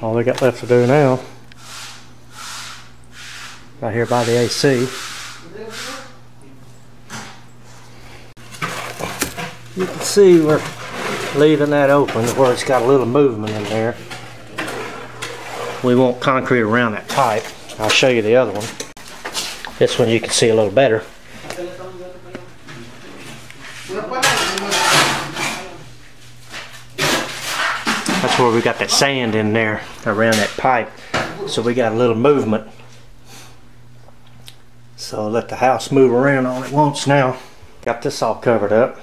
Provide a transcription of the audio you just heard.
All we got left to do now, right here by the AC, you can see we're leaving that open where it's got a little movement in there. We want concrete around that pipe. I'll show you the other one. This one you can see a little better. That's where we got that sand in there around that pipe. So we got a little movement. So let the house move around all it wants now. Got this all covered up.